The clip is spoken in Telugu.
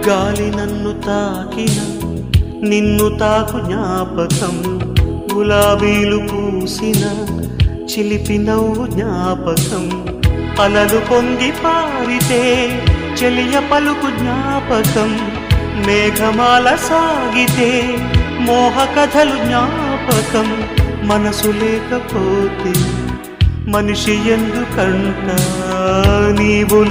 గాలి నన్ను తాకిన నిన్ను తాకు జ్ఞాపకం, గులాబీలు పూసిన చిలిపి నవ్వు జ్ఞాపకం, అలలు పొంగి పారితే చెలియ పలుకు జ్ఞాపకం, మేఘమాల సాగితే మోహ కథలు జ్ఞాపకం. మనసు లేకపోతే మనిషి ఎందుకంట, నీవులే